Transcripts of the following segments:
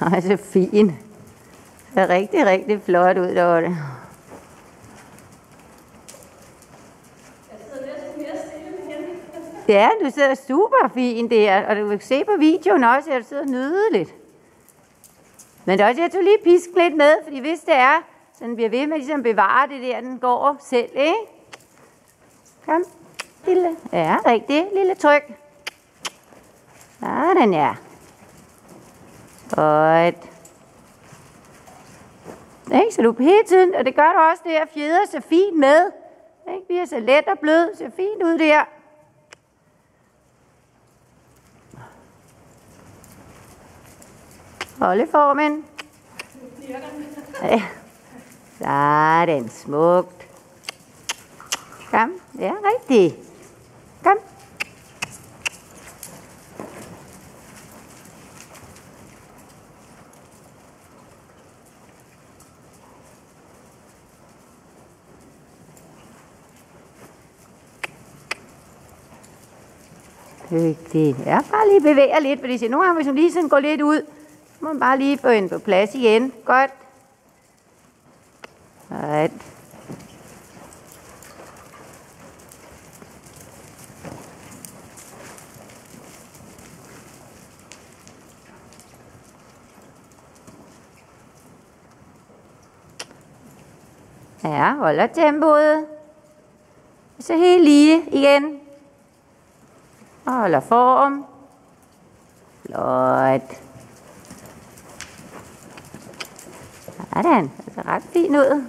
Nej, så fin. Det ser rigtig, rigtig flot ud, Lotte. Ja, du sidder super fint der, og du kan se på videoen også, at du sidder nydeligt. Men det er også, jeg tog lige pisken lidt med, fordi hvis det er, så den bliver ved med ligesom at bevare det der, den går selv, ikke? Kom, lille. Ja, rigtig. Lille tryk. Sådan, ja. Godt. Ikke? Så du hele tiden, og det gør du også der, fjeder så fint med. Ikke? Bliver så let og blød, ser fint ud der. Holdeformen. Ja. Sådan, smukt. Kom, ja, rigtigt. Kom. Rigtigt. Ja, bare lige bevæge lidt, fordi nogle gange, hvis man lige sådan går lidt ud, så må man bare lige få hende på plads igen. Godt. Right. Ja, holder tempoet. Så helt lige igen. Og holder form. Flot. Sådan, det ser ret fint ud.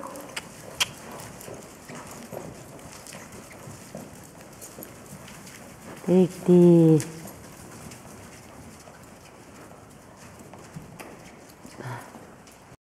Rigtigt.